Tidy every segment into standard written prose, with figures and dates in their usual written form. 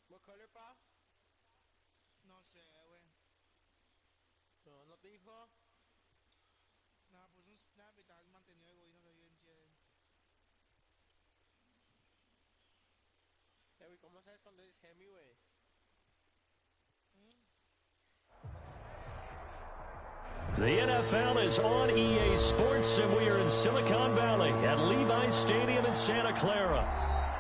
What color, pa? No sé, güey. No te dijo. Nada, pues un snap y tal mantenido el gobierno de evidencia de él. Güey, ¿cómo sabes cuando es Hemi, güey? The NFL is on EA Sports, and we are in Silicon Valley at Levi's Stadium in Santa Clara.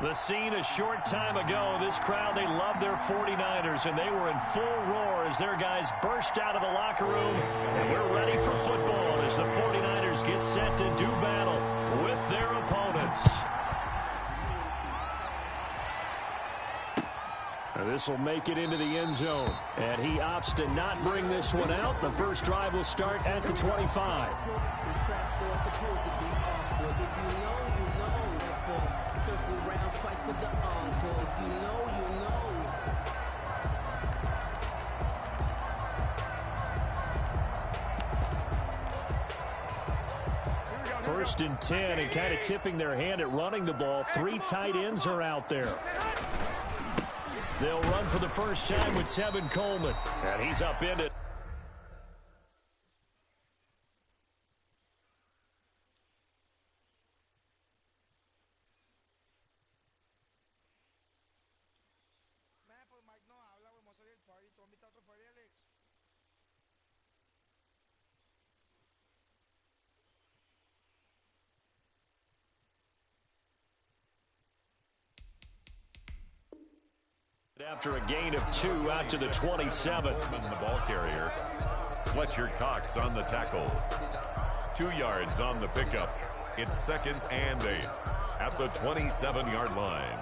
The scene a short time ago, this crowd, they love their 49ers, and they were in full roar as their guys burst out of the locker room. And we're ready for football as the 49ers get set to do battle with their opponents. This will make it into the end zone, and he opts to not bring this one out. The first drive will start at the 25. First and 10, and kind of tipping their hand at running the ball. 3 tight ends are out there. They'll run for the first time with Tevin Coleman, and he's upended. Pues Mike no habla, güey, vamos a salir del party. ¿Tú invita a otro party, Alex? After a gain of 2 out to the 27. The ball carrier. Fletcher Cox on the tackle. 2 yards on the pickup. It's 2nd and 8 at the 27-yard line.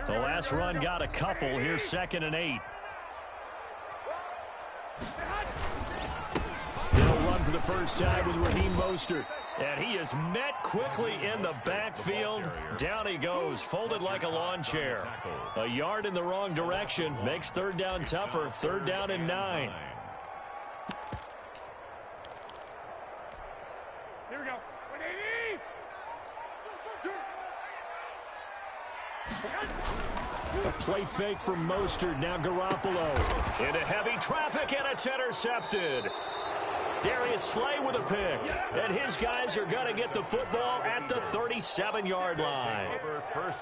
The last run got a couple. Here's 2nd and 8. For the first time with Raheem Mostert. And he is met quickly in the backfield. Down he goes, folded like a lawn chair. A yard in the wrong direction makes 3rd down tougher. 3rd down and 9. Here we go. 180. A play fake from Mostert. Now Garoppolo. Into heavy traffic, and it's intercepted. Darius Slay with a pick, and his guys are going to get the football at the 37-yard line.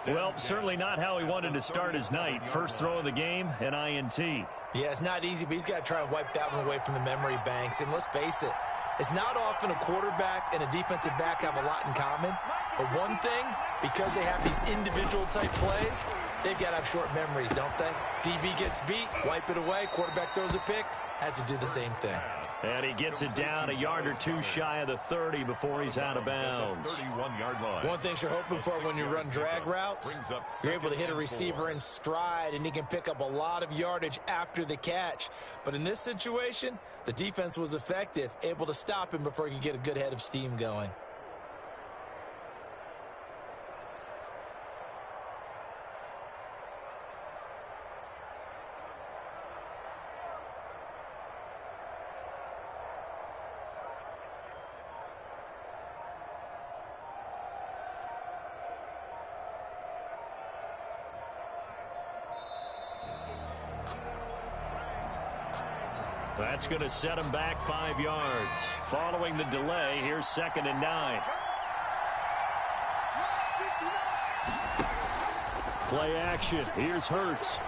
Well, certainly not how he wanted to start his night. First throw of the game, an INT. Yeah, it's not easy, but he's got to try and wipe that one away from the memory banks. And let's face it, it's not often a quarterback and a defensive back have a lot in common. But one thing, because they have these individual-type plays, they've got to have short memories, don't they? DB gets beat, wipe it away, quarterback throws a pick, has to do the same thing. And he gets it down a yard or 2 shy of the 30 before he's out of bounds. 31-yard line. One thing you're hoping for when you run drag routes, you're able to hit a receiver in stride, and he can pick up a lot of yardage after the catch. But in this situation, the defense was effective, able to stop him before he could get a good head of steam going. That's going to set him back 5 yards. Following the delay, here's 2nd and 9. Play action. Here's Hurts.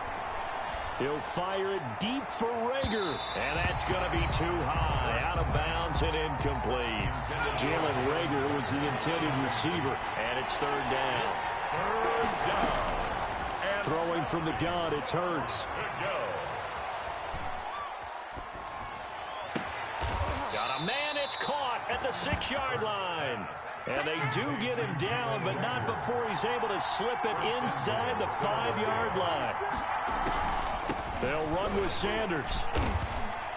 He'll fire it deep for Rager. And that's going to be too high. Out of bounds and incomplete. Jalen Rager was the intended receiver. And it's 3rd down. Throwing from the gun, it's Hurts. at the 6-yard line. And they do get him down, but not before he's able to slip it inside the 5-yard line. They'll run with Sanders.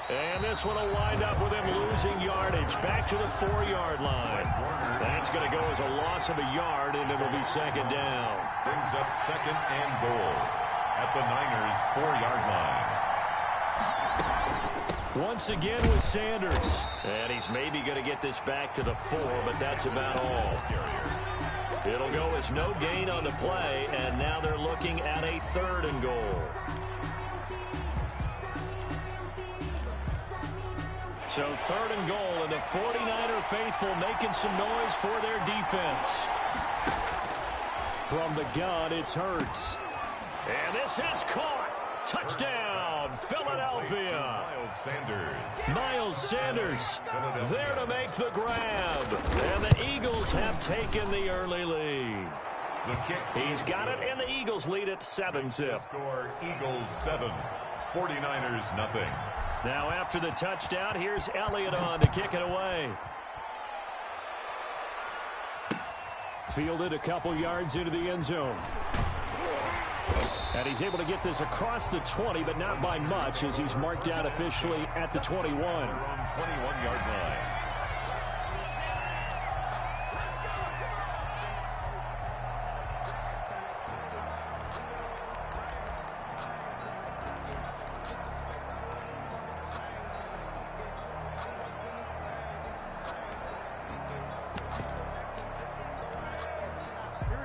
And this one will wind up with him losing yardage back to the 4-yard line. That's going to go as a loss of a yard, and it'll be second down. Brings up second and goal at the Niners' 4-yard line. Once again with Sanders. And he's maybe going to get this back to the 4, but that's about all. It'll go as no gain on the play, and now they're looking at a 3rd and goal. So 3rd and goal, and the 49er faithful making some noise for their defense. From the gun, it's Hurts. And this is caught. Touchdown, Philadelphia. Miles Sanders there to make the grab. And the Eagles have taken the early lead. He's got it, and the Eagles lead at 7-zip. Score Eagles 7, 49ers nothing. Now after the touchdown, here's Elliott on to kick it away. Fielded a couple yards into the end zone. And he's able to get this across the 20, but not by much, as he's marked out officially at the 21. 21-yard line.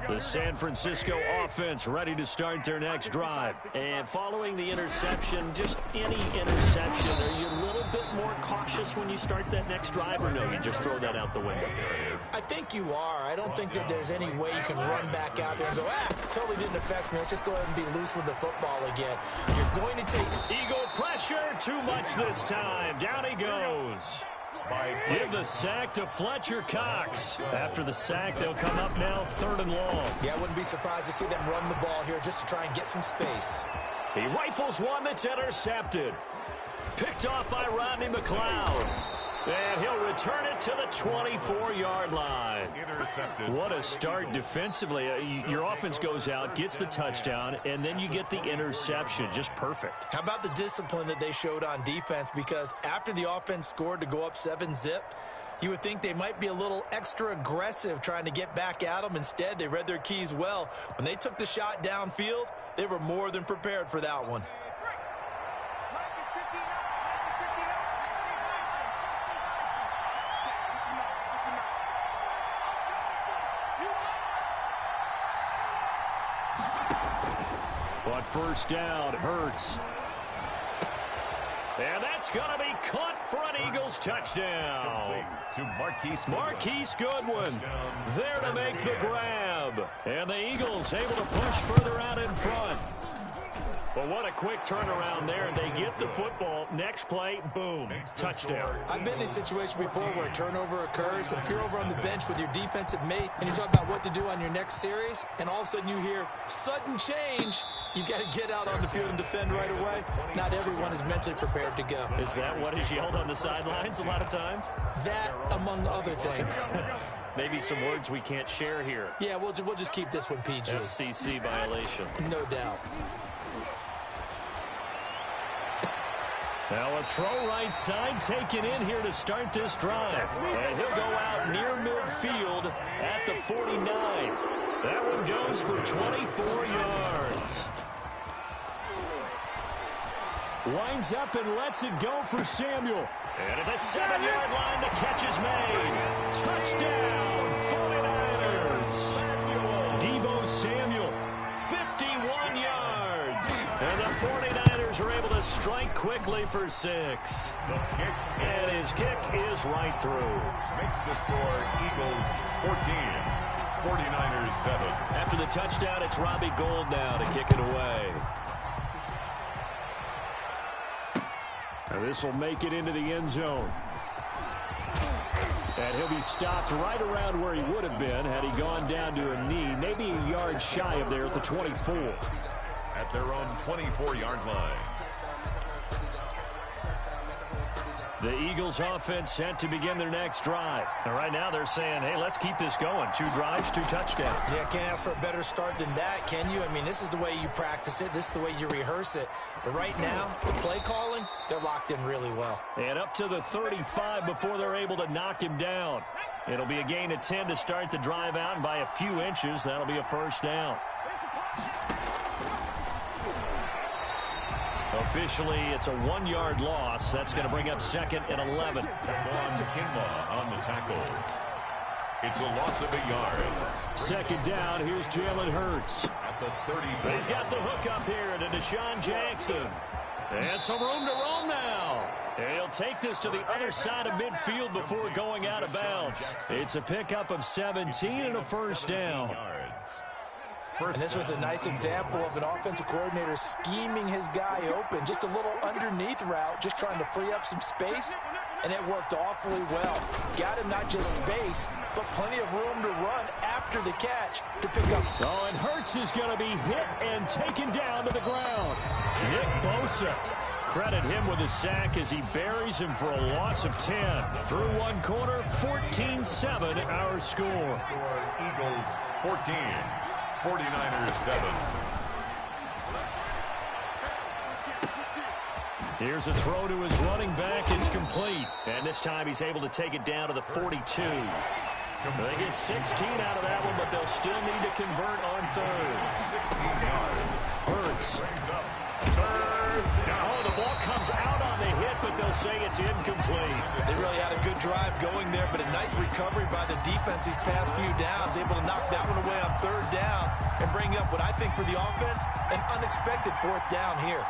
The San Francisco offense ready to start their next drive. And following the interception, just any interception, are you a little bit more cautious when you start that next drive, or no, you just throw that out the window? I think you are. I don't think that there's any way you can run back out there and go, totally didn't affect me. Let's just go ahead and be loose with the football again. You're going to take... Eagle pressure, too much this time. Down he goes. Give the sack to Fletcher Cox. After the sack, they'll come up now 3rd and long. Yeah, I wouldn't be surprised to see them run the ball here just to try and get some space. He rifles one that's intercepted. Picked off by Rodney McLeod. And he'll return it to the 24-yard line. Intercepted. What a start defensively. Your offense goes out, gets the touchdown, and then you get the interception. Just perfect. How about the discipline that they showed on defense? Because after the offense scored to go up 7-zip, you would think they might be a little extra aggressive trying to get back at them. Instead, they read their keys well. When they took the shot downfield, they were more than prepared for that one. But first down, Hurts. And that's going to be caught for an Eagles touchdown. To Marquise Goodwin there to make the grab. And the Eagles able to push further out in front. But what a quick turnaround there. They get the football. Next play, boom, touchdown. I've been in a situation before where a turnover occurs, and if you're over on the bench with your defensive mate and you talk about what to do on your next series, and all of a sudden you hear sudden change, you've got to get out on the field and defend right away. Not everyone is mentally prepared to go. Is that what is yelled on the sidelines a lot of times? That, among other things. Maybe some words we can't share here. Yeah, we'll just keep this one PG. FCC violation. No doubt. Now a throw right side taken in here to start this drive. And he'll go out near midfield at the 49. That one goes for 24 yards. Winds up and lets it go for Samuel. And at the 7-yard line, the catch is made. Touchdown, 49ers. Deebo Samuel, 51 yards. And the 49ers are able to strike quickly for 6. And his kick is right through. Makes the score Eagles 14, 49ers 7. After the touchdown, it's Robbie Gould now to kick it away. And this will make it into the end zone. And he'll be stopped right around where he would have been had he gone down to a knee, maybe a yard shy of there at the 24. At their own 24-yard line. The Eagles offense set to begin their next drive. And right now they're saying, hey, let's keep this going. 2 drives, 2 touchdowns. Yeah, can't ask for a better start than that, can you? I mean, this is the way you practice it. This is the way you rehearse it. But right now, the play calling, they're locked in really well. And up to the 35 before they're able to knock him down. It'll be a gain of 10 to start the drive out, and by a few inches, that'll be a first down. Officially, it's a 1-yard loss. That's going to bring up 2nd and 11. Kinlaw on the tackle. It's a loss of a yard. 2nd down. Here's Jalen Hurts. At the 30. He's got the hook up here to Deshaun Jackson. And some room to roam now. He'll take this to the other side of midfield before going out of bounds. It's a pickup of 17 and a first down. And this was a nice example of an offensive coordinator scheming his guy open. Just a little underneath route, just trying to free up some space, and it worked awfully well. Got him not just space, but plenty of room to run after the catch to pick up. Oh, and Hurts is going to be hit and taken down to the ground. Nick Bosa. Credit him with a sack as he buries him for a loss of 10. Through one quarter, 14-7 our score. Eagles 14. 49ers 7. Here's a throw to his running back. It's complete. And this time he's able to take it down to the 42. They get 16 out of that one, but they'll still need to convert on 3rd. 16 yards. Hurts. Third down. Oh, the ball comes out on the hit, but they'll say it's incomplete. They really had a good drive going there, but a nice recovery by the defense these past few downs, able to knock that one away on 3rd down and bring up what I think for the offense, an unexpected 4th down here.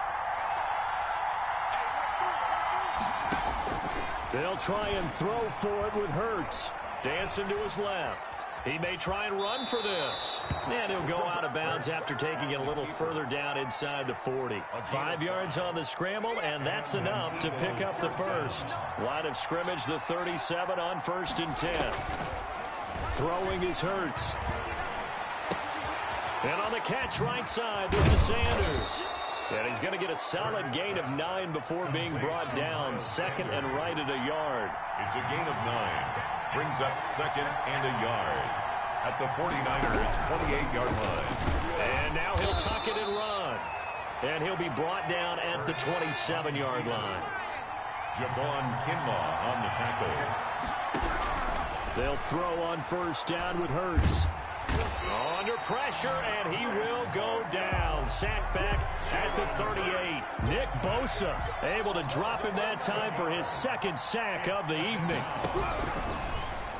They'll try and throw for it with Hurts. Dancing to his left. He may try and run for this. And he'll go out of bounds after taking it a little further down inside the 40. 5 yards on the scramble, and that's enough to pick up the first. Line of scrimmage, the 37 on 1st and 10. Throwing is Hurts. And on the catch right side, this is Sanders. And he's going to get a solid gain of 9 before being brought down. 2nd and right at a yard. It's a gain of 9. Brings up 2nd and a yard at the 49ers 28-yard line. And now he'll tuck it and run. And he'll be brought down at the 27-yard line. Javon Kinlaw on the tackle. They'll throw on 1st down with Hurts. Under pressure, and he will go down. Sacked back at the 38. Nick Bosa able to drop him that time for his 2nd sack of the evening.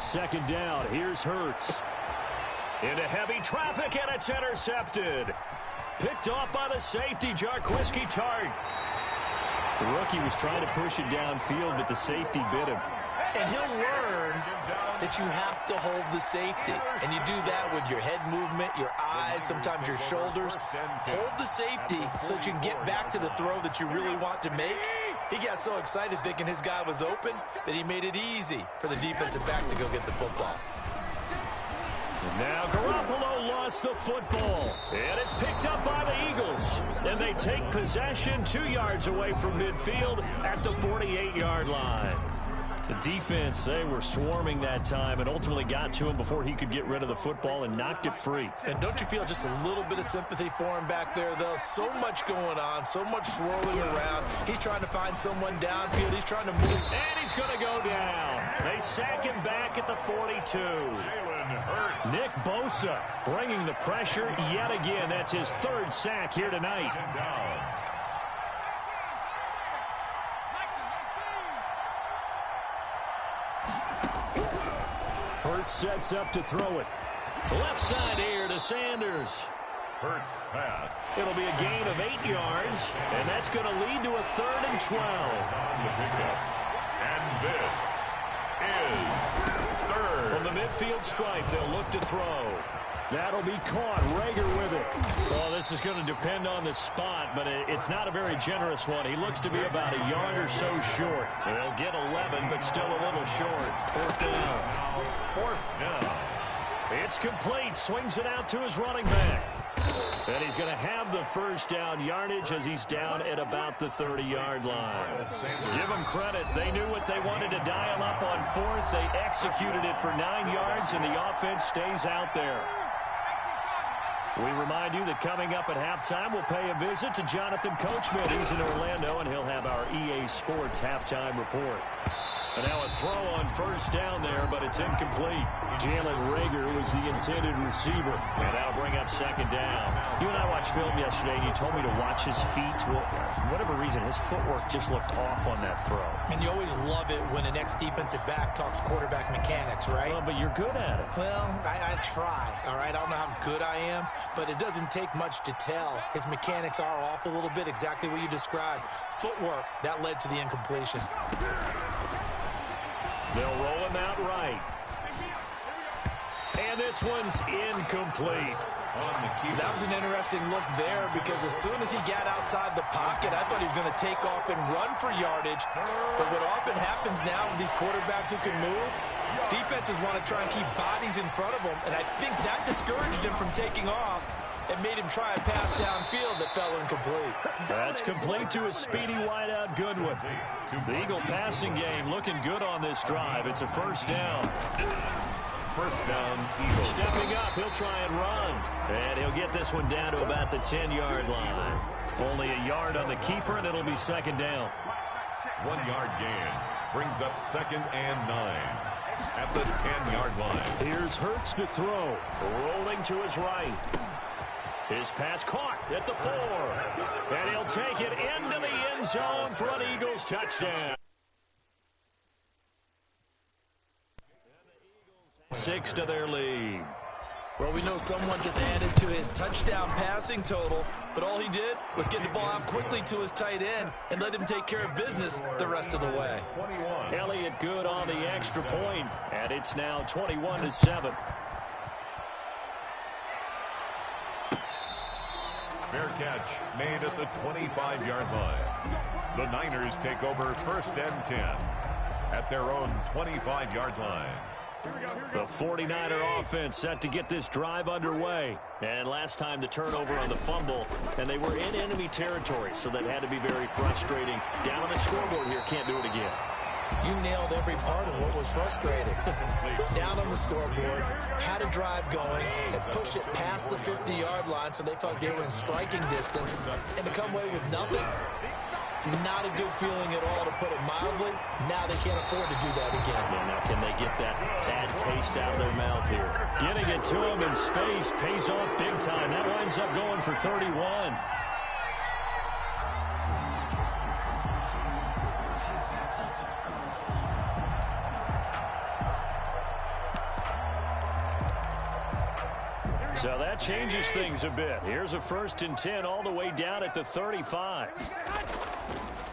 2nd down, here's Hurts. Into heavy traffic, and it's intercepted. Picked off by the safety, Jarquiski Tart. The rookie was trying to push it downfield, but the safety bit him. And he'll learn that you have to hold the safety. And you do that with your head movement, your eyes, sometimes your shoulders. Hold the safety so that you can get back to the throw that you really want to make. He got so excited thinking his guy was open that he made it easy for the defensive back to go get the football. And now Garoppolo lost the football. And it's picked up by the Eagles. And they take possession 2 yards away from midfield at the 48-yard line. The defense, they were swarming that time and ultimately got to him before he could get rid of the football and knocked it free. And don't you feel just a little bit of sympathy for him back there, though? So much going on, so much swirling around. He's trying to find someone downfield. He's trying to move. And he's going to go down. They sack him back at the 42. Nick Bosa bringing the pressure yet again. That's his 3rd sack here tonight. Hurts sets up to throw it. Left side here to Sanders. Hurts pass. It'll be a gain of 8 yards, and that's going to lead to a 3rd and 12. On the pickup. And this is 3rd. From the midfield stripe, they'll look to throw. That'll be caught. Rager with it. Well, this is going to depend on the spot, but it's not a very generous one. He looks to be about a yard or so short. They'll get 11, but still a little short. 4th down. 4th down. It's complete. Swings it out to his running back. And he's going to have the first down yardage as he's down at about the 30-yard line. Give them credit. They knew what they wanted to dial up on fourth. They executed it for 9 yards, and the offense stays out there. We remind you that coming up at halftime, we'll pay a visit to Jonathan Coachman. He's in Orlando, and he'll have our EA Sports halftime report. And now a throw on first down there, but it's incomplete. Jalen Reagor was the intended receiver. And that'll bring up second down. You and I watched film yesterday, and you told me to watch his feet. Well, for whatever reason, his footwork just looked off on that throw. And you always love it when an ex-defensive back talks quarterback mechanics, right? Well, but you're good at it. Well, I try, all right? I don't know how good I am, but it doesn't take much to tell. His mechanics are off a little bit, exactly what you described. Footwork, that led to the incompletion. They'll roll him out right. And this one's incomplete. That was an interesting look there because as soon as he got outside the pocket, I thought he was going to take off and run for yardage. But what often happens now with these quarterbacks who can move, defenses want to try and keep bodies in front of them. And I think that discouraged him from taking off and made him try a pass downfield that fell incomplete. That's complete to a speedy wideout Goodwin. The Eagle passing game looking good on this drive. It's a first down. First down, Eagles. Stepping up, he'll try and run. And he'll get this one down to about the 10-yard line. Only a yard on the keeper, and it'll be second down. 1 yard gain brings up second and 9 at the 10-yard line. Here's Hurts to throw. Rolling to his right. His pass caught at the 4. And he'll take it into the end zone for an Eagles touchdown. 6 to their lead. Well, we know someone just added to his touchdown passing total, but all he did was get the ball out quickly to his tight end and let him take care of business the rest of the way. Elliott good on the extra point, and it's now 21-7. Fair catch made at the 25-yard line. The Niners take over first and 10 at their own 25-yard line. The 49er offense set to get this drive underway. And last time the turnover on the fumble, and they were in enemy territory, so that had to be very frustrating. Down on the scoreboard here, can't do it again. You nailed every part of what was frustrating. Down on the scoreboard, had a drive going, and pushed it past the 50-yard line so they felt they were in striking distance, and to come away with nothing, not a good feeling at all, to put it mildly. Now they can't afford to do that again. Yeah, now can they get that bad taste out of their mouth here? Getting it to them in space pays off big time. That winds up going for 31. So that changes things a bit. Here's a 1st and 10 all the way down at the 35.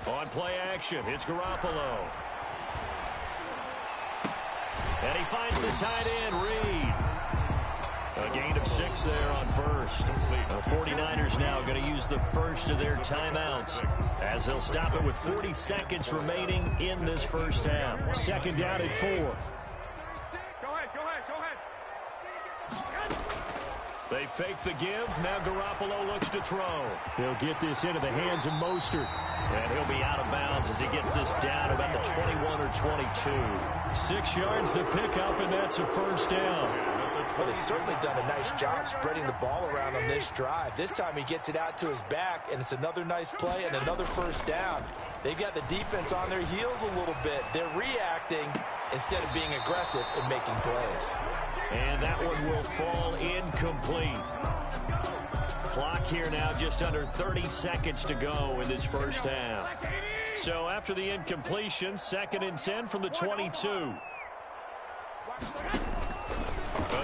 On play action, it's Garoppolo. And he finds the tight end, Reed. A gain of 6 there on first. The 49ers now going to use the first of their timeouts as they'll stop it with 40 seconds remaining in this first half. 2nd down at 4. They fake the give. Now Garoppolo looks to throw. He'll get this into the hands of Mostert. And he'll be out of bounds as he gets this down about the 21 or 22. 6 yards the pickup, and that's a first down. Well, they've certainly done a nice job spreading the ball around on this drive. This time he gets it out to his back, and it's another nice play and another first down. They've got the defense on their heels a little bit. They're reacting instead of being aggressive and making plays. And that one will fall incomplete. Clock here now just under 30 seconds to go in this first half. So after the incompletion, 2nd and 10 from the 22.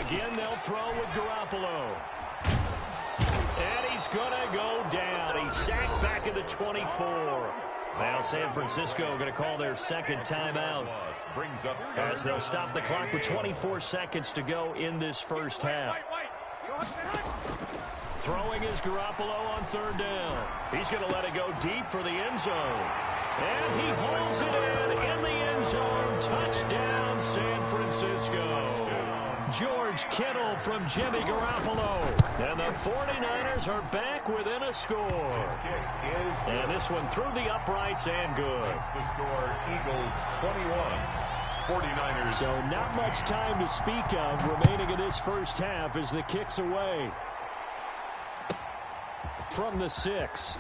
Again, they'll throw with Garoppolo. And he's going to go down. He's sacked back at the 24. Now San Francisco going to call their 2nd timeout as they'll stop the clock with 24 seconds to go in this first half. Throwing is Garoppolo on 3rd down. He's going to let it go deep for the end zone. And he hauls it in the end zone. Touchdown, San Francisco. George George Kittle from Jimmy Garoppolo. And the 49ers are back within a score. And this one through the uprights and good. That's the score, Eagles 21, 49ers. So not much time to speak of remaining in this first half as the kick's away. From the 6.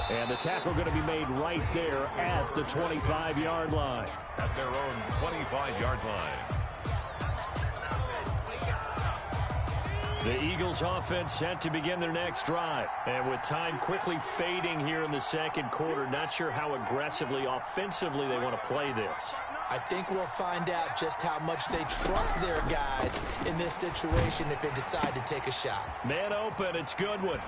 And the tackle going to be made right there at the 25-yard line. At their own 25-yard line. The Eagles offense set to begin their next drive. And with time quickly fading here in the second quarter, not sure how aggressively, offensively they want to play this. I think we'll find out just how much they trust their guys in this situation if they decide to take a shot. Man open, it's Goodwin.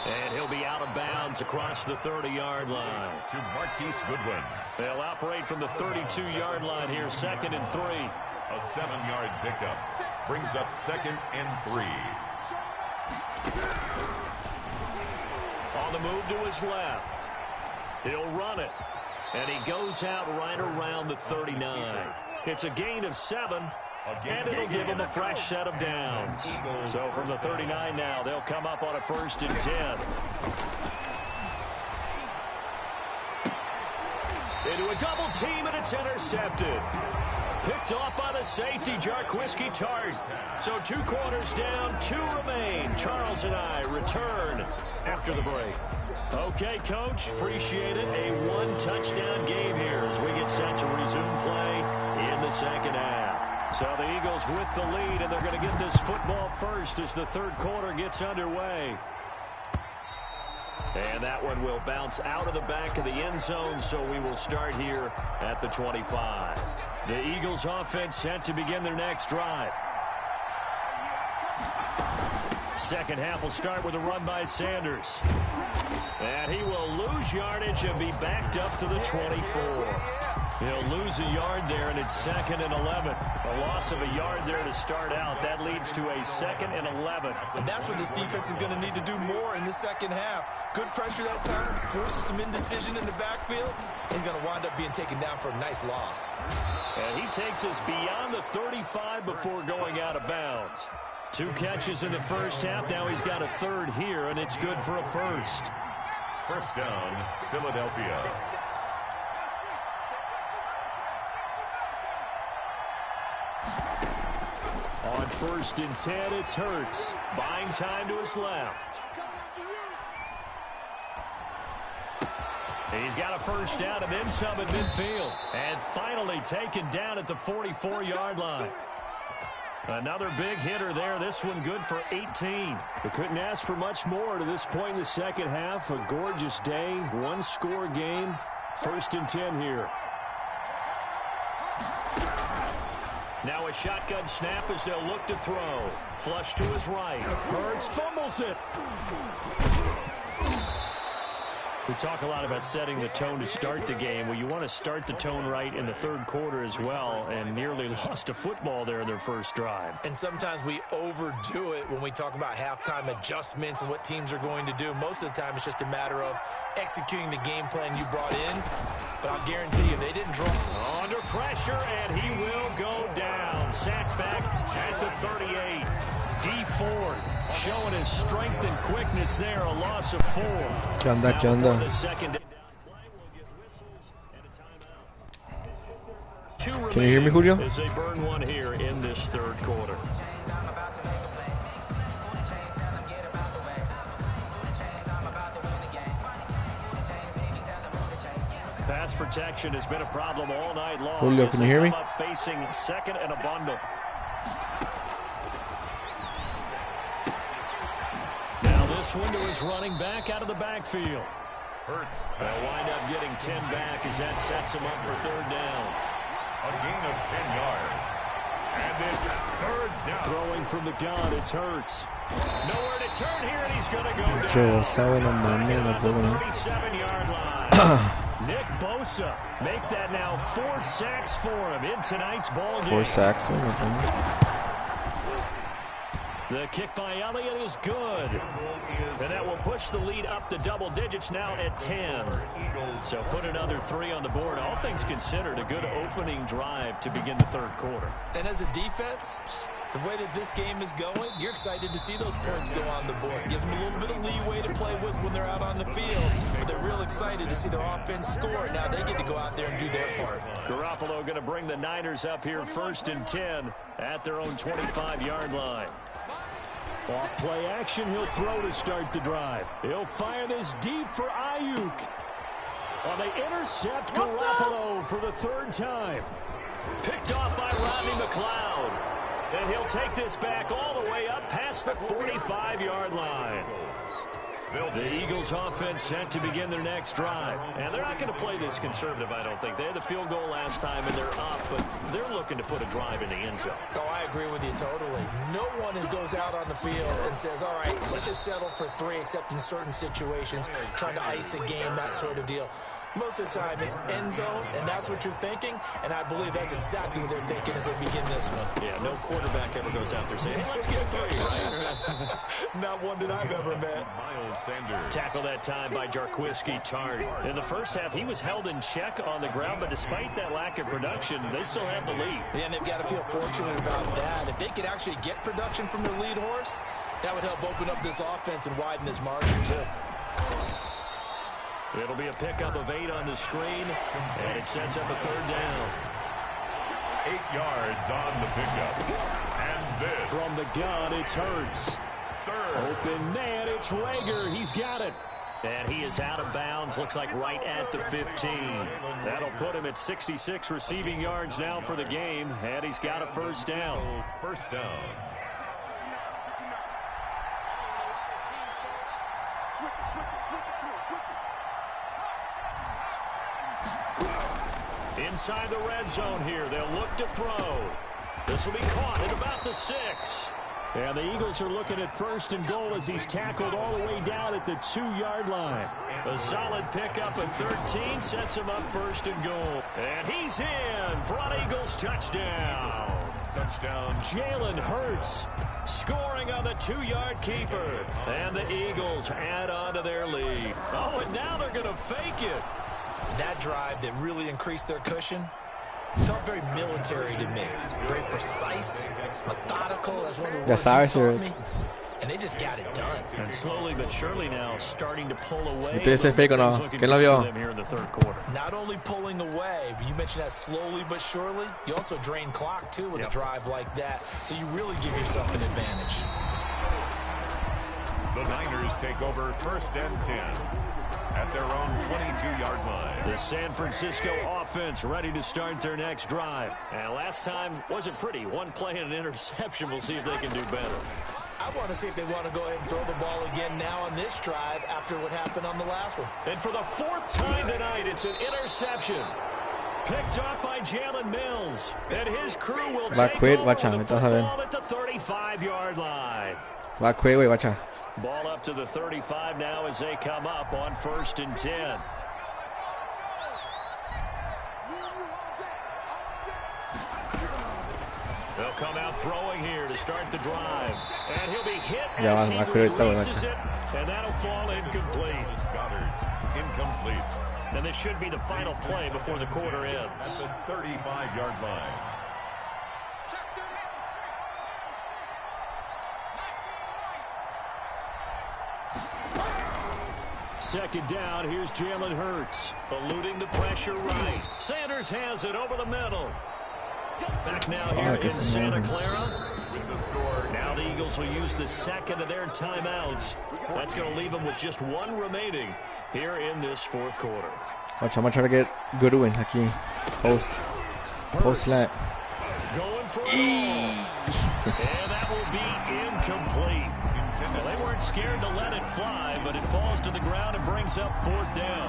And he'll be out of bounds across the 30-yard line. To Marquise Goodwin. They'll operate from the 32-yard line here, 2nd and 3. A 7-yard pickup brings up 2nd and 3. On the move to his left. He'll run it. And he goes out right around the 39. It's a gain of 7, and it'll give him a fresh set of downs. So from the 39 now, they'll come up on a 1st and 10. Into a double team, and it's intercepted. Picked off by the safety, Jarquiski Tart. So 2 quarters down, 2 remain. Charles and I return after the break. Okay, Coach, appreciate it. A 1-touchdown game here as we get set to resume play in the second half. So the Eagles with the lead, and they're going to get this football first as the third quarter gets underway. And that one will bounce out of the back of the end zone, so we will start here at the 25. The Eagles offense set to begin their next drive. Second half will start with a run by Sanders. And he will lose yardage and be backed up to the 24. He'll lose a yard there, and it's 2nd and 11. A loss of a yard there to start out. That leads to a 2nd and 11. And that's what this defense is going to need to do more in the second half. Good pressure that time, forces some indecision in the backfield. He's going to wind up being taken down for a nice loss. And he takes us beyond the 35 before going out of bounds. 2 catches in the first half. Now he's got a 3rd here, and it's good for a 1st. First down, Philadelphia. On 1st and 10, it's Hurts. Buying time to his left. He's got a first down and then some at midfield. And finally taken down at the 44-yard line. Another big hitter there. This one good for 18. We couldn't ask for much more to this point in the second half. A gorgeous day, 1-score game. 1st and 10 here. Now a shotgun snap as they'll look to throw. Flush to his right. Hurts fumbles it. We talk a lot about setting the tone to start the game. Well, you want to start the tone right in the third quarter as well, and nearly lost a football there in their first drive. And sometimes we overdo it when we talk about halftime adjustments and what teams are going to do. Most of the time, it's just a matter of executing the game plan you brought in. But I'll guarantee you, they didn't draw. Under pressure, and he will go down. Sacked back at the 38. D Ford showing his strength and quickness there. A loss of 4. ¿Qué onda? ¿Qué onda? Can you hear me, Julio? As they burn one here in this third quarter. Pass protection has been a problem all night long. Julio, can you hear me? Facing second and a bundle. Now this window is running back out of the backfield. Hurts. They'll wind up getting 10 back as that sets him up for third down. A gain of 10 yards. And it's third down. Throwing from the gun, it's Hurts. Nowhere to turn here, and he's going to go down. Che, sabe, no mames, no puedo, ¿no? 37-yard line. Nick Bosa make that now 4 sacks for him in tonight's ball game. 4 sacks, no puedo. The kick by Elliott is good. And that will push the lead up to double digits now at 10. So put another 3 on the board. All things considered, a good opening drive to begin the third quarter. And as a defense, the way that this game is going, you're excited to see those points go on the board. Gives them a little bit of leeway to play with when they're out on the field. But they're real excited to see their offense score. Now they get to go out there and do their part. Garoppolo going to bring the Niners up here 1st and 10 at their own 25-yard line. Off play action, he'll throw to start the drive. He'll fire this deep for Ayuk. Well, they intercept Garoppolo for the 3rd time. Picked off by Rodney McLeod. And he'll take this back all the way up past the 45-yard line. The Eagles offense set to begin their next drive. And they're not going to play this conservative, I don't think. They had the field goal last time, and they're up, but they're looking to put a drive in the end zone. Oh, I agree with you totally. No one goes out on the field and says, all right, let's just settle for 3, except in certain situations, trying to ice a game, that sort of deal. Most of the time, it's end zone, and that's what you're thinking, and I believe that's exactly what they're thinking as they begin this one. Yeah, no quarterback ever goes out there saying, hey, let's get 3, right? Not one that I've ever met. Tackle that time by Jarquiski Tart. In the first half, he was held in check on the ground, but despite that lack of production, they still have the lead. Yeah, and they've got to feel fortunate about that. If they could actually get production from their lead horse, that would help open up this offense and widen this margin, too. It'll be a pickup of 8 on the screen, and it sets up a 3rd down. 8 yards on the pickup. And this. From the gun, it's Hurts. 3rd. Open man, it's Rager. He's got it. And he is out of bounds, looks like right at the 15. That'll put him at 66 receiving yards now for the game, and he's got a 1st down. 1st down. Inside the red zone here, they'll look to throw. This will be caught at about the 6. And the Eagles are looking at 1st and goal as he's tackled all the way down at the 2-yard line. A solid pickup at 13 sets him up 1st and goal. And he's in for an Eagles touchdown. Touchdown. Jalen Hurts scoring on the 2-yard keeper. And the Eagles add on to their lead. Oh, and now they're going to fake it. That drive that really increased their cushion felt very military to me. Very precise, methodical, as one of the words you taught me. And they just got it done. And slowly but surely now starting to pull away. ¿Ese fake o no? ¿Quién lo vio? Here in the 3rd quarter. Not only pulling away, but you mentioned that slowly but surely. You also drain clock, too, with a drive like that. So you really give yourself an advantage. The Niners take over 1st and 10. At their own 22-yard line. The San Francisco offense ready to start their next drive. And last time wasn't pretty. 1 play and an interception. We'll see if they can do better. I want to see if they want to go ahead and throw the ball again now on this drive after what happened on the last one. And for the 4th time tonight, it's an interception. Picked off by Jalen Mills. And his crew will take over the football at the 35-yard line. Va a quit, güey, bacha. Ball up to the 35 now as they come up on 1st and 10. They'll come out throwing here to start the drive. And he'll be hit as he releases it. And that'll fall incomplete. Incomplete. And this should be the final play before the quarter ends. At the 35-yard line. Second down, here's Jalen Hurts. Eluding the pressure right. Sanders has it over the middle. Back now here in Santa Clara. Now the Eagles will use the 2nd of their timeouts. That's going to leave them with just 1 remaining here in this 4th quarter. Watch, I'm going to try to get Goodwin aquí. Post slant. Going for it. And that will be incomplete. Well, they weren't scared to let it fly, but it falls to the ground and brings up 4th down.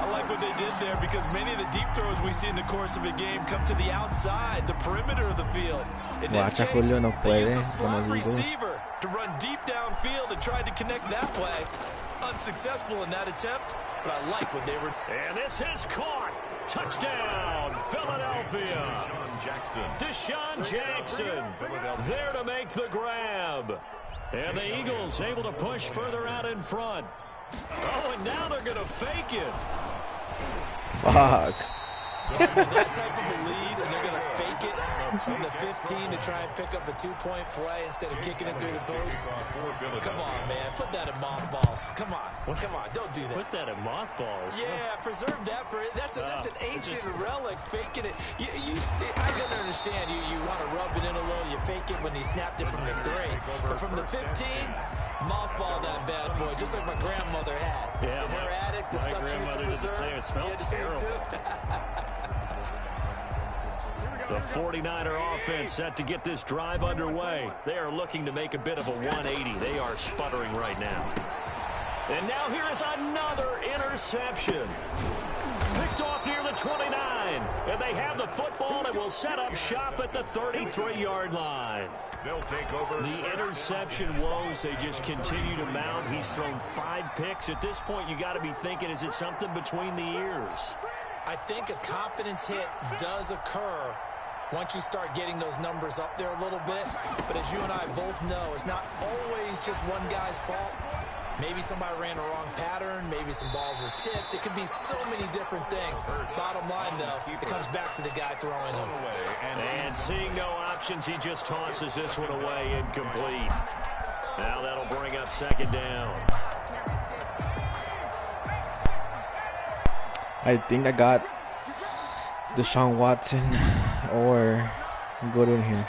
I like what they did there because many of the deep throws we see in the course of a game come to the outside, the perimeter of the field. In this case, Julio no they used puede a slot con los Eagles. receiver to run deep downfield and tried to connect that play. Unsuccessful in that attempt, but I like what they were. And this is caught. Touchdown, Philadelphia. Deshaun Jackson there to make the grab. And the Eagles able to push further out in front. Oh, and now they're going to fake it. Fuck. That type of a lead, and they're going to fake it from the 15 to try and pick up a 2-point play instead of kicking it through the post. Come on, man. Put that in mothballs. Come on. Come on. Don't do that. Put that in mothballs. Yeah, preserve that for it. That's an ancient relic, faking it. I can understand you want to rub it in a little. You fake it when he snapped it from the 3. But from the 15, mothball that bad boy, just like my grandmother had. Yeah, in her attic, the stuff she used to preserve. It smelled terrible. The 49er offense set to get this drive underway. They are looking to make a bit of a 180. They are sputtering right now. And now here is another interception. Picked off near the 29. And they have the football and will set up shop at the 33-yard line. They'll take over. The interception woes, they just continue to mount. He's thrown 5 picks. At this point, you got to be thinking, is it something between the ears? I think a confidence hit does occur once you start getting those numbers up there a little bit. But as you and I both know, it's not always just one guy's fault. Maybe somebody ran a wrong pattern. Maybe some balls were tipped. It could be so many different things. Bottom line, though, it comes back to the guy throwing them. And seeing no options, he just tosses this one away incomplete. Now that'll bring up second down. I think I got Deshaun Watson or Goodwin here.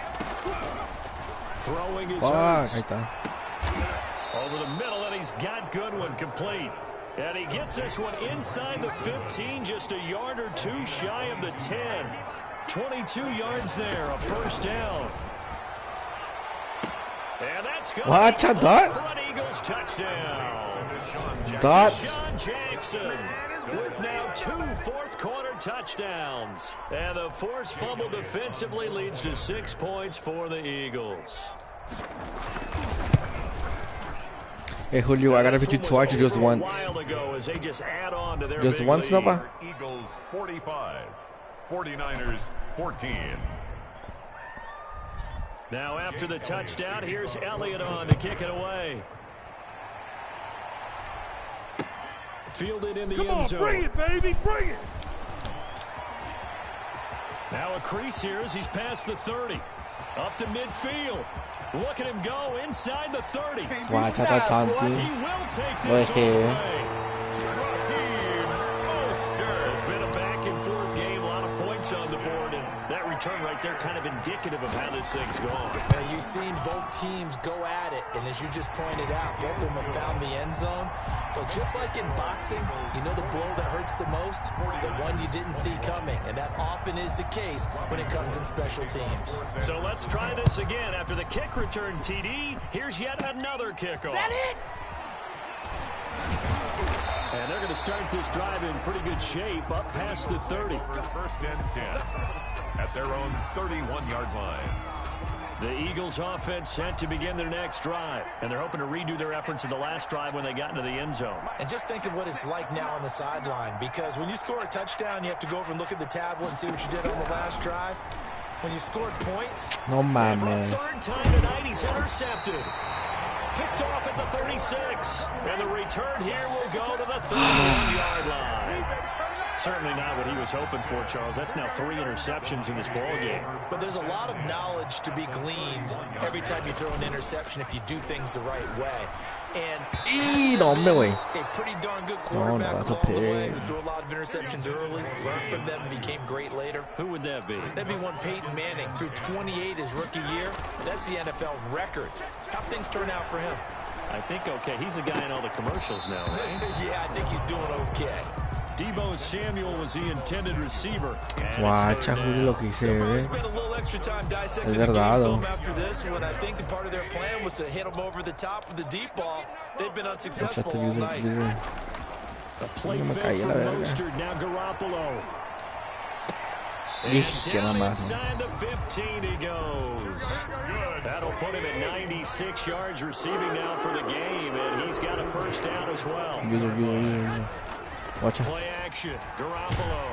Throwing his Fuck, over the middle, and he's got Goodwin complete. And he gets this one inside the 15, just a yard or 2 shy of the 10. 22 yards there, a first down. And that's good. Watch out, Dot. For an Eagles touchdown. Dot. Deshaun Jackson with now 2 fourth-quarter touchdowns. And the forced fumble defensively leads to 6 points for the Eagles. Hey, Julio, I gotta beat you twice or just once? Just once, Nova? Eagles 45, 49ers 14. Now after the touchdown, here's Elliott on to kick it away. Fielded in the end zone. Bring it, baby, bring it. Now a crease here as he's past the 30. Up to midfield. Look at him go inside the 30. Watch out that time, too. He will take this away. It's been a back-and-forth game, a lot of points on the board, and that return right there kind of indicative of how this thing's gone. Now, you've seen both teams go at it, and as you just pointed out, both of them have found the end zone. But just like in boxing, you know the blow that hurts the most? The one you didn't see coming, and that often is the case when it comes in special teams. So let's try this again. After the kick return, TD, here's yet another kickoff. That it? And they're going to start this drive in pretty good shape, up past the 30. First and 10 at their own 31-yard line. The Eagles offense set to begin their next drive, and they're hoping to redo their efforts in the last drive when they got into the end zone. And just think of what it's like now on the sideline, because when you score a touchdown, you have to go over and look at the tablet and see what you did on the last drive. When you scored points, no man, for a man. third time tonight, he's intercepted. Picked off at the 36, and the return here will go to the 31-yard line. Certainly not what he was hoping for, Charles. That's now 3 interceptions in this ball game. But there's a lot of knowledge to be gleaned every time you throw an interception if you do things the right way. And a pretty darn good quarterback along the way who threw a lot of interceptions early, learned from them, and became great later. Who would that be? That'd be one Peyton Manning, threw 28 his rookie year. That's the NFL record. How things turn out for him? I think okay. He's a guy in all the commercials now, right? Yeah, I think he's doing okay. Debo Samuel was the intended receiver. Guacha, Julio, lo que hice, Es verdad. After this one, I think the part of their plan was to hit him over the top of the deep ball. They've been unsuccessful all night. A play fake from Mostert, now Garoppolo. And down inside the 15 he goes. That'll put him at 96 yards receiving now for the game, and he's got a first down as well. Watch out. Play action. Garoppolo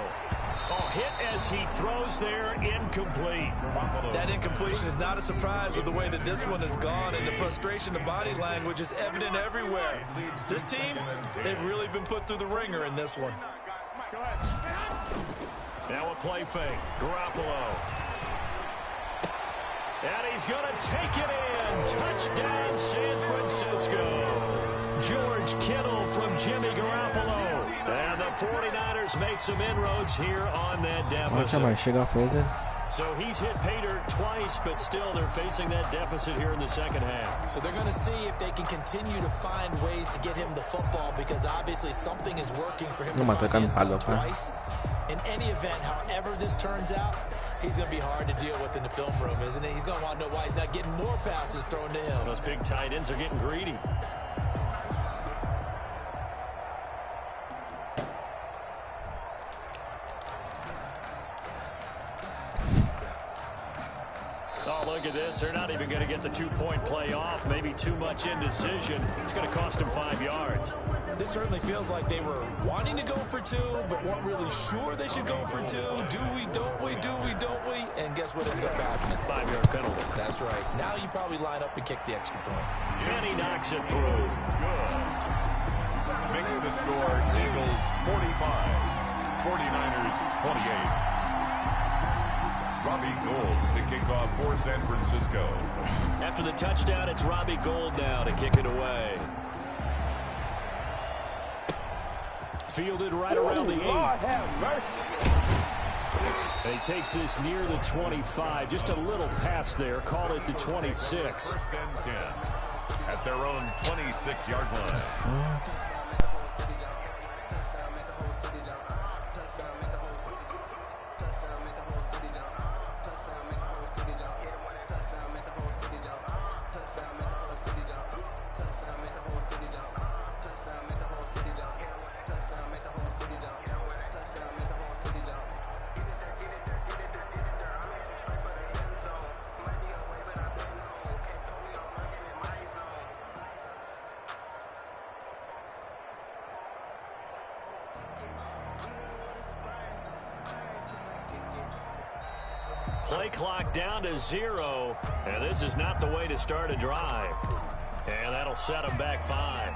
Oh, hit as he throws there, incomplete. That incompletion is not a surprise with the way that this one has gone, and the frustration, the body language is evident everywhere. This team, they've really been put through the ringer in this one. Now a play fake. Garoppolo. And he's going to take it in. Touchdown, San Francisco. George Kittle from Jimmy Garoppolo. And the 49ers made some inroads here on that deficit. So he's hit pay dirt twice, but still they're facing that deficit here in the second half. So they're going to see if they can continue to find ways to get him the football, because obviously something is working for him to find the end zone twice. In any event, however this turns out, he's going to be hard to deal with in the film room, isn't he? He's going to want to know why he's not getting more passes thrown to him. Those big tight ends are getting greedy. Oh, look at this. They're not even going to get the two-point play off. Maybe too much indecision. It's going to cost them 5 yards. This certainly feels like they were wanting to go for two, but weren't really sure they should go for two. Do we, don't we, do we, don't we? And guess what ends up happening? 5-yard penalty. That's right. Now you probably line up and kick the extra point. And he knocks it through. Good. Makes the score Eagles 45, 49ers 28. Robbie Gould to kick off for San Francisco. After the touchdown, it's Robbie Gould now to kick it away. Fielded right around the 8. Lord have mercy. And he takes this near the 25. Just a little pass there. Call it the 26. First and 10 at their own 26-yard line. Play clock down to 0, and this is not the way to start a drive. And that'll set them back 5.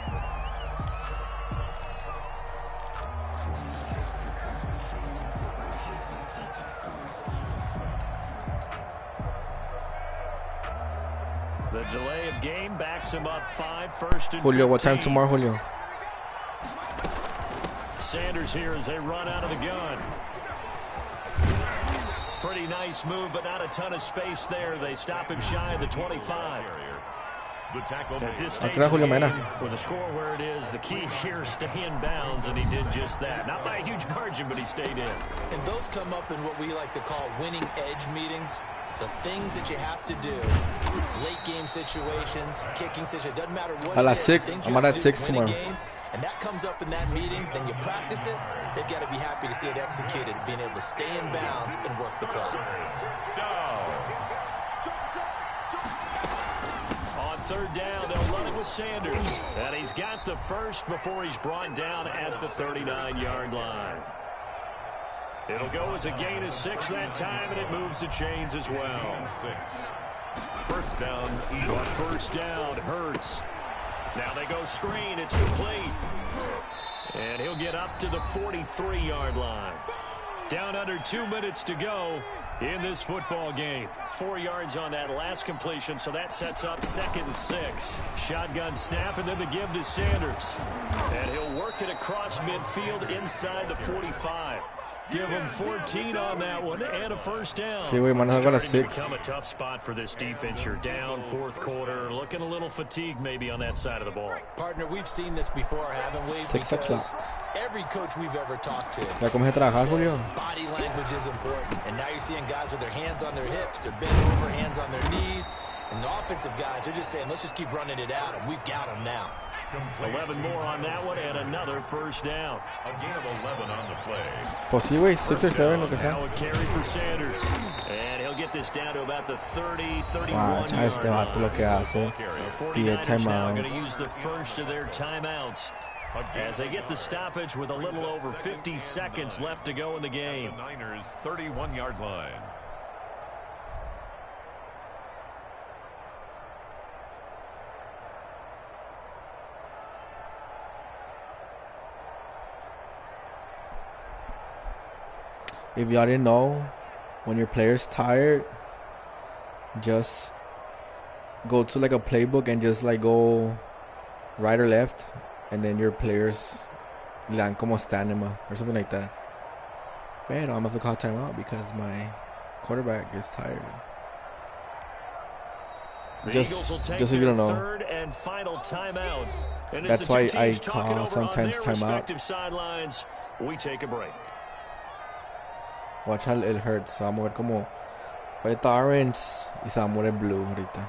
The delay of game backs him up 5, first and Julio, 15. what time tomorrow, Julio? Sanders here as they run out of the gun. Pretty nice move, but not a ton of space there. They stop him shy of the 25. The tackle At this stage Julio of the Mena. game, with the score where it is, the key here, stay in bounds, and he did just that. Not by a huge margin, but he stayed in. And those come up in what we like to call winning edge meetings. The things that you have to do, late game situations, kicking situations, doesn't matter what I it like is. 6. Things I'm you at have to do 6 to win a tomorrow. game, and that comes up in that meeting, then you practice it. They've got to be happy to see it executed, being able to stay in bounds and work the clock. On third down, they'll run it with Sanders. And he's got the first before he's brought down at the 39-yard line. It'll go as a gain of 6 that time, and it moves the chains as well. 6. First down, Eagles. First down, Hurts. Now they go screen. It's complete. And he'll get up to the 43-yard line. Down under 2 minutes to go in this football game. 4 yards on that last completion, so that sets up 2nd and 6. Shotgun snap, and then the give to Sanders. And he'll work it across midfield inside the 45. Give him 14 on that one and a first down. Sí, güey, manos got a Starting to 6. become a tough spot for this defense. You're down, 4th quarter, looking a little fatigued maybe on that side of the ball. Partner, we've seen this before, haven't we? 6 o'clock. Every coach we've ever talked to Ya comencé a trabajar, Julio. body language is important. And now you're seeing guys with their hands on their hips, they're bent over, hands on their knees. And the offensive guys, they're just saying, let's just keep running it out, and we've got them now. 11 more on that one and another first down. a gain of 11 on the play. Pues sí, güey, 6 or 7, lo que sea. Now a carry for Sanders. And he'll get this down to about the 30, 31 Guacha, este vato lo que hace. The Pide 49ers now going to timeouts. use the first of their timeouts as they get the stoppage with a little over 50 seconds left to go in the game. The Niners' 31-yard line. If y'all didn't know, when your player's tired, just go to like a playbook and just like go right or left, and then your players le dan como stamina or something like that. Man, I'm gonna have to call timeout because my quarterback is tired. Just if you don't know, third and final timeout. And that's why I call call sometimes timeout. Sidelines, we take a break. Watch how it hurts. Se va a mover como ahorita orange y se va a mover blue ahorita.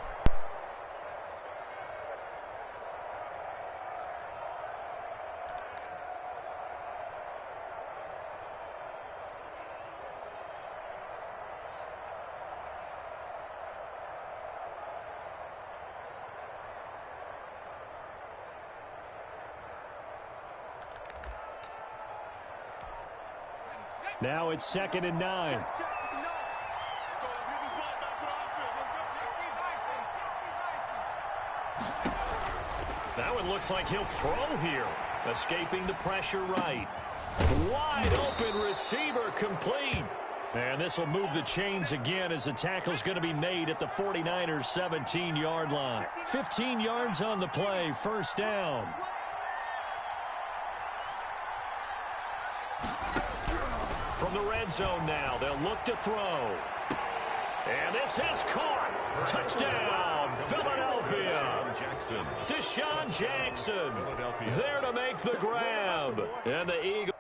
Now it's 2nd and 9. That one looks like he'll throw here. Escaping the pressure right. Wide open receiver complete. And this will move the chains again as the tackle's going to be made at the 49ers 17-yard line. 15 yards on the play, first down. From the red zone now, they'll look to throw. And this is caught. Touchdown, Philadelphia. Deshaun Jackson there to make the grab. And the Eagles